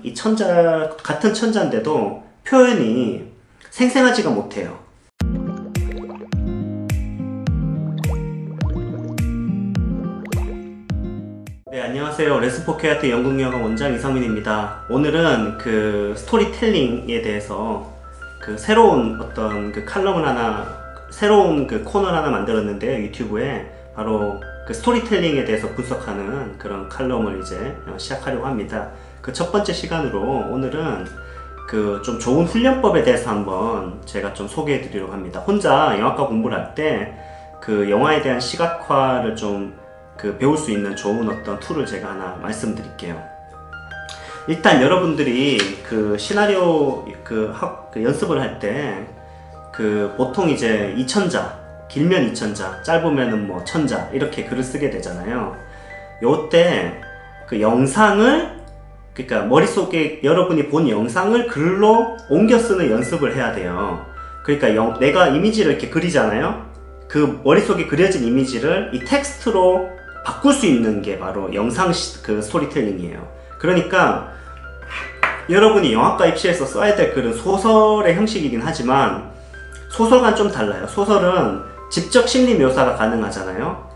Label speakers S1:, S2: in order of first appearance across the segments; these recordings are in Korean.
S1: 이 같은 천자인데도 표현이 생생하지가 못해요. 네, 안녕하세요. 레스포케아트 연극영화 원장 이성민입니다. 오늘은 그 스토리텔링에 대해서 그 새로운 어떤 그 칼럼을 새로운 그 코너를 하나 만들었는데요. 유튜브에 바로 그 스토리텔링에 대해서 분석하는 그런 칼럼을 이제 시작하려고 합니다. 그 첫 번째 시간으로 오늘은 그 좀 좋은 훈련법에 대해서 한번 제가 좀 소개해 드리려고 합니다. 혼자 영화과 공부를 할 때 그 영화에 대한 시각화를 좀 배울 수 있는 좋은 어떤 툴을 제가 하나 말씀드릴게요. 일단 여러분들이 그 시나리오 연습을 할 때 보통 이제 2천자, 길면 2천자, 짧으면은 뭐 1000자 이렇게 글을 쓰게 되잖아요. 요때 그 영상을, 그러니까 머릿속에 여러분이 본 영상을 글로 옮겨 쓰는 연습을 해야 돼요. 그러니까 내가 이미지를 이렇게 그리잖아요. 그 머릿속에 그려진 이미지를 이 텍스트로 바꿀 수 있는 게 바로 영상 스토리텔링이에요. 그러니까 여러분이 영화과 입시에서 써야 될 글은 소설의 형식이긴 하지만 소설과는 좀 달라요. 소설은 직접 심리 묘사가 가능하잖아요.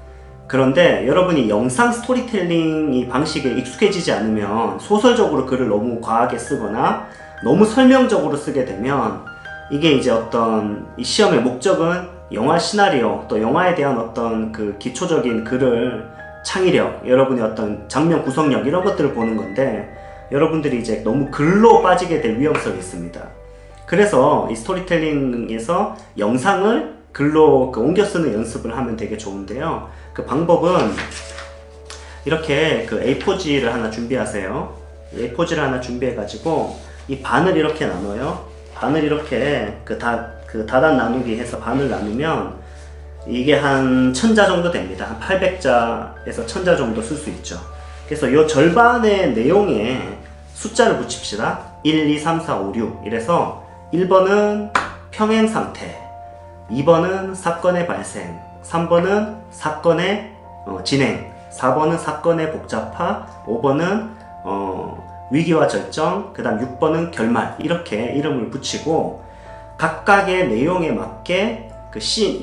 S1: 그런데 여러분이 영상 스토리텔링 방식에 익숙해지지 않으면 소설적으로 글을 너무 과하게 쓰거나 너무 설명적으로 쓰게 되면 이게 이제 어떤 이 시험의 목적은 영화 시나리오 또 영화에 대한 어떤 그 기초적인 글을 창의력, 여러분의 어떤 장면 구성력 이런 것들을 보는 건데 여러분들이 이제 너무 글로 빠지게 될 위험성이 있습니다. 그래서 이 스토리텔링에서 영상을 글로 옮겨 쓰는 연습을 하면 되게 좋은데요. 그 방법은 이렇게 A4지를 하나 준비하세요. A4지를 하나 준비해 가지고 이 반을 이렇게 나눠요. 반을 이렇게 다단 나누기 해서 반을 나누면 이게 한 1000자 정도 됩니다. 한 800자에서 1000자 정도 쓸 수 있죠. 그래서 이 절반의 내용에 숫자를 붙입시다. 1, 2, 3, 4, 5, 6 이래서 1번은 평행 상태, 2번은 사건의 발생, 3번은 사건의 진행, 4번은 사건의 복잡화, 5번은 위기와 절정, 그 다음 6번은 결말, 이렇게 이름을 붙이고 각각의 내용에 맞게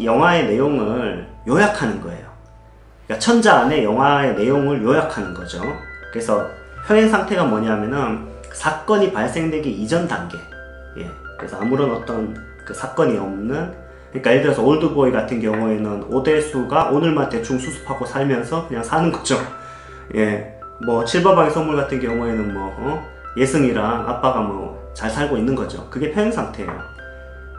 S1: 영화의 내용을 요약하는 거예요. 그러니까 1000자 안에 영화의 내용을 요약하는 거죠. 그래서 평행 상태가 뭐냐면은 사건이 발생되기 이전 단계. 그래서 아무런 어떤 사건이 없는, 그러니까 예를 들어서 올드보이 같은 경우에는 오대수가 오늘만 대충 수습하고 살면서 그냥 사는 거죠. 뭐 7번방의 선물 같은 경우에는 예승이랑 아빠가 잘 살고 있는 거죠. 그게 평행 상태예요.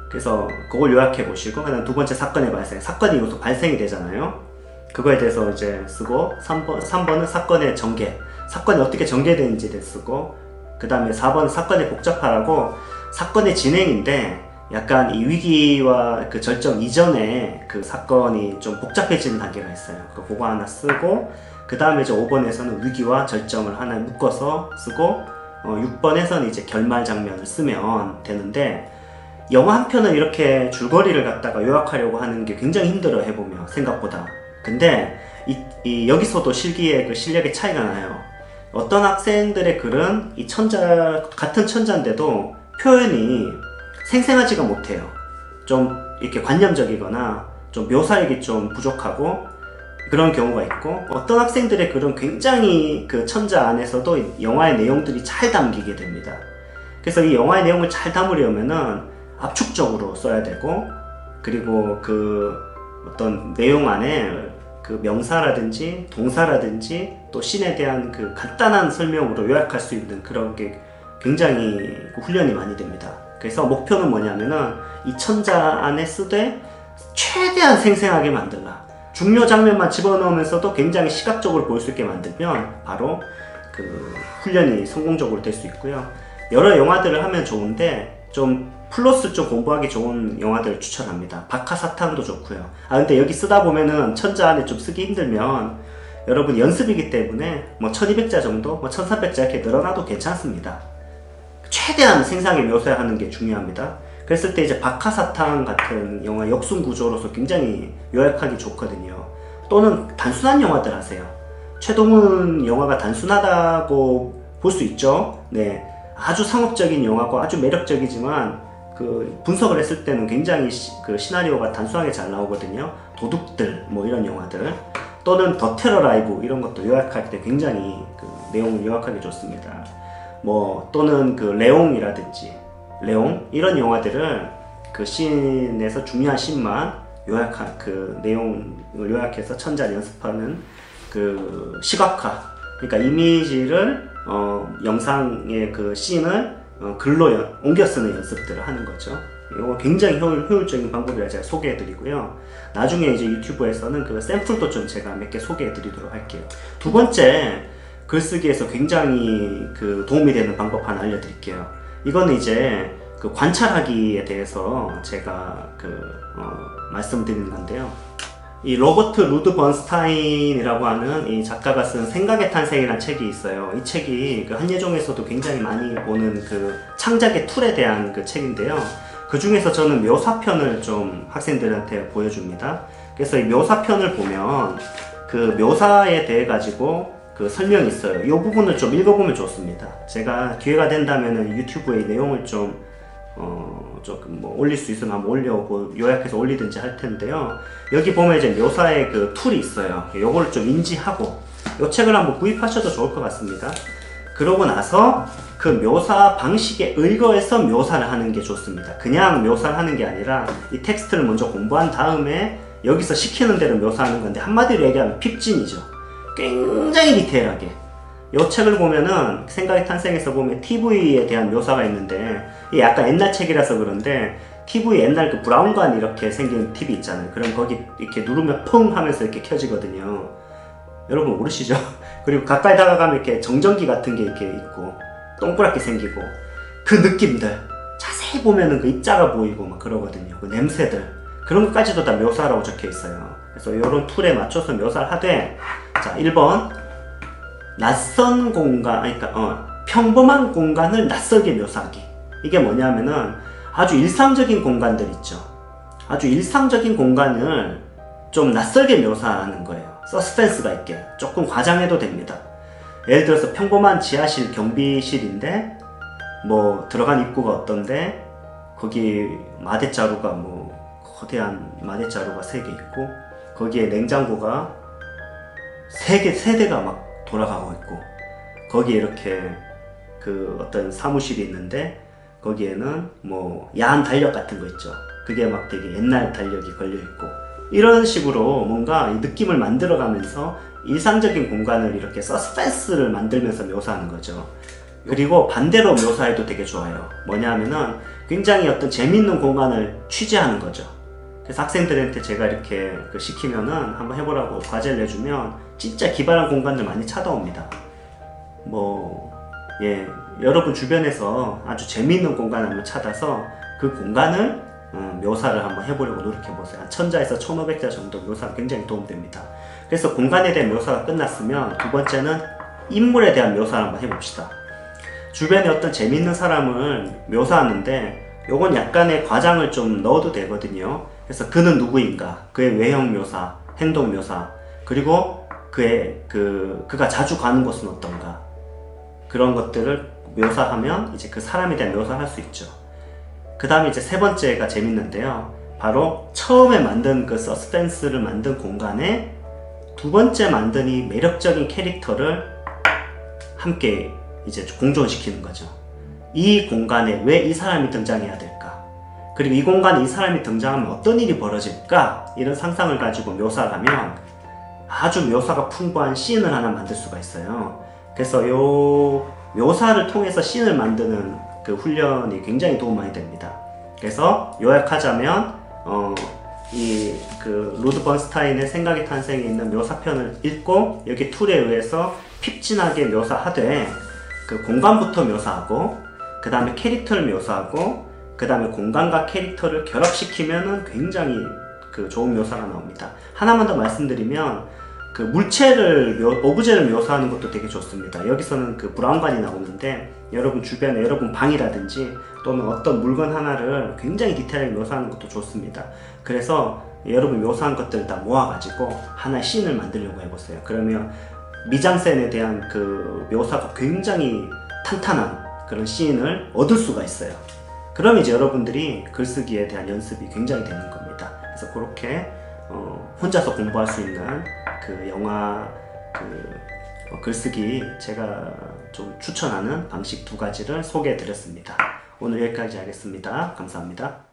S1: 그래서 그걸 요약해 보시고, 그다음 두 번째 사건의 발생, 사건이 요소 발생이 되잖아요. 그거에 대해서 이제 쓰고, 3번은 사건의 전개, 사건이 어떻게 전개되는지를 쓰고, 그 다음에 4번은 사건의 복잡화라고 사건의 진행인데 약간 이 위기와 절정 이전에 사건이 좀 복잡해지는 단계가 있어요. 그거 하나 쓰고, 그 다음에 이제 5번에서는 위기와 절정을 하나 묶어서 쓰고, 6번에서는 이제 결말 장면을 쓰면 되는데, 영화 한 편을 이렇게 줄거리를 갖다가 요약하려고 하는 게 굉장히 힘들어요, 해보면 생각보다. 근데 여기서도 실력의 차이가 나요. 어떤 학생들의 글은 같은 천자인데도 표현이 생생하지가 못해요. 좀 이렇게 관념적이거나 좀 묘사력이 좀 부족하고 그런 경우가 있고, 어떤 학생들의 글은 굉장히 천자 안에서도 영화의 내용들이 잘 담기게 됩니다. 그래서 이 영화의 내용을 잘 담으려면은 압축적으로 써야 되고, 그리고 어떤 내용 안에 명사라든지 동사라든지 또 신에 대한 간단한 설명으로 요약할 수 있는 그런 게 굉장히 훈련이 많이 됩니다. 그래서 목표는 뭐냐면은 이 천자 안에 쓰되 최대한 생생하게 만들라. 중요 장면만 집어넣으면서도 굉장히 시각적으로 보일 수 있게 만들면 바로 훈련이 성공적으로 될 수 있고요. 여러 영화들을 하면 좋은데 좀 플러스 좀 공부하기 좋은 영화들을 추천합니다. 박하사탕도 좋고요. 근데 여기 쓰다 보면은 천자 안에 좀 쓰기 힘들면 여러분 연습이기 때문에 1200자 정도, 1300자 이렇게 늘어나도 괜찮습니다. 최대한 생생하게 묘사하는 게 중요합니다. 그랬을 때 이제 박하사탕 같은 영화 역순 구조로서 굉장히 요약하기 좋거든요. 또는 단순한 영화들 하세요. 최동훈 영화가 단순하다고 볼 수 있죠. 네. 아주 상업적인 영화고 아주 매력적이지만 그 분석을 했을 때는 굉장히 그 시나리오가 단순하게 잘 나오거든요. 도둑들 뭐 이런 영화들, 또는 더 테러 라이브 이런 것도 요약할 때 굉장히 그 내용을 요약하기 좋습니다. 뭐 또는 그 레옹이라든지 레옹 이런 영화들은 그 씬에서 중요한 씬만 요약한 그 내용을 요약해서 천재 연습하는 그 시각화, 그러니까 이미지를 영상의 그 씬을 글로 옮겨 쓰는 연습들을 하는 거죠. 이거 굉장히 효율적인 방법이라 제가 소개해 드리고요. 나중에 이제 유튜브에서는 그 샘플도 좀 제가 몇 개 소개해 드리도록 할게요. 두 번째, 글쓰기에서 굉장히 그 도움이 되는 방법 하나 알려드릴게요. 이거는 이제 그 관찰하기에 대해서 제가 말씀드리는 건데요. 이 로버트 루드 번스타인이라고 하는 이 작가가 쓴 생각의 탄생이라는 책이 있어요. 이 책이 그 한예종에서도 굉장히 많이 보는 그 창작의 툴에 대한 그 책인데요. 그 중에서 저는 묘사편을 좀 학생들한테 보여줍니다. 그래서 이 묘사편을 보면 그 묘사에 대해 가지고 그 설명이 있어요. 이 부분을 좀 읽어보면 좋습니다. 제가 기회가 된다면 유튜브에 내용을 좀 조금 뭐 올릴 수 있으면 한번 요약해서 올리든지 할 텐데요. 여기 보면 이제 묘사의 그 툴이 있어요. 요거를 좀 인지하고 이 책을 한번 구입하셔도 좋을 것 같습니다. 그러고 나서 그 묘사 방식에 의거해서 묘사를 하는 게 좋습니다. 그냥 묘사를 하는 게 아니라 이 텍스트를 먼저 공부한 다음에 여기서 시키는 대로 묘사하는 건데, 한마디로 얘기하면 핍진이죠. 굉장히 디테일하게. 이 책을 보면은 생각의 탄생에서 보면 TV에 대한 묘사가 있는데, 이게 약간 옛날 책이라서 그런데 TV 옛날 그 브라운관 이렇게 생긴 TV 있잖아요. 그럼 거기 이렇게 누르면 펑 하면서 이렇게 켜지거든요. 여러분 모르시죠? 그리고 가까이 다가가면 이렇게 정전기 같은 게 이렇게 있고 동그랗게 생기고, 그 느낌들 자세히 보면은 그 입자가 보이고 막 그러거든요. 그 냄새들, 그런 것까지도 다 묘사라고 적혀 있어요. 그래서 이런 툴에 맞춰서 묘사를 하되, 자 1번 낯선 공간, 그러니까 평범한 공간을 낯설게 묘사하기. 이게 뭐냐면은 아주 일상적인 공간들 있죠. 아주 일상적인 공간을 좀 낯설게 묘사하는 거예요. 서스펜스가 있게 조금 과장해도 됩니다. 예를 들어서 평범한 지하실 경비실인데 뭐 들어간 입구가 어떤데 거기 마대자루가 뭐 거대한 마대자루가 3개 있고 거기에 냉장고가 3대가 막 돌아가고 있고, 거기에 이렇게 그 어떤 사무실이 있는데 거기에는 뭐 야한 달력 같은 거 있죠. 그게 막 되게 옛날 달력이 걸려 있고, 이런 식으로 뭔가 이 느낌을 만들어 가면서 일상적인 공간을 이렇게 서스펜스를 만들면서 묘사하는 거죠. 그리고 반대로 묘사해도 되게 좋아요. 뭐냐 하면은 굉장히 어떤 재밌는 공간을 취재하는 거죠. 그래서 학생들한테 제가 이렇게 시키면은 한번 해보라고 과제를 내주면 진짜 기발한 공간들 많이 찾아옵니다. 여러분 주변에서 아주 재미있는 공간을 한번 찾아서 그 공간을 묘사를 한번 해보려고 노력해보세요. 한 1000자에서 1500자 정도 묘사가 굉장히 도움됩니다. 그래서 공간에 대한 묘사가 끝났으면 두 번째는 인물에 대한 묘사를 한번 해봅시다. 주변에 어떤 재미있는 사람을 묘사하는데 요건 약간의 과장을 좀 넣어도 되거든요. 그래서 그는 누구인가, 그의 외형 묘사, 행동 묘사, 그리고 그가 자주 가는 곳은 어떤가, 그런 것들을 묘사하면 이제 그 사람에 대한 묘사를 할 수 있죠. 그 다음에 이제 세 번째가 재밌는데요. 바로 처음에 만든 그 서스펜스를 만든 공간에 두 번째 만든 이 매력적인 캐릭터를 함께 이제 공존시키는 거죠. 이 공간에 왜 이 사람이 등장해야 될까? 그리고 이 공간에 이 사람이 등장하면 어떤 일이 벌어질까? 이런 상상을 가지고 묘사를 하면 아주 묘사가 풍부한 씬을 하나 만들 수가 있어요. 그래서 요 묘사를 통해서 씬을 만드는 그 훈련이 굉장히 도움 많이 됩니다. 그래서 요약하자면 이 루드 번스타인의 생각의 탄생에 있는 묘사편을 읽고 여기 툴에 의해서 핍진하게 묘사하되 그 공간부터 묘사하고 그 다음에 캐릭터를 묘사하고 그 다음에 공간과 캐릭터를 결합시키면은 굉장히 좋은 묘사가 나옵니다. 하나만 더 말씀드리면 그 물체를 오브제를 묘사하는 것도 되게 좋습니다. 여기서는 그 브라운관이 나오는데 여러분 주변에 여러분 방이라든지 또는 어떤 물건 하나를 굉장히 디테일하게 묘사하는 것도 좋습니다. 그래서 여러분 묘사한 것들을 다 모아가지고 하나의 씬을 만들려고 해보세요. 그러면 미장센에 대한 그 묘사가 굉장히 탄탄한 그런 씬을 얻을 수가 있어요. 그럼 이제 여러분들이 글쓰기에 대한 연습이 굉장히 되는 겁니다. 그래서 그렇게 혼자서 공부할 수 있는 그 영화 글쓰기 제가 좀 추천하는 방식 2가지를 소개해 드렸습니다. 오늘 여기까지 하겠습니다. 감사합니다.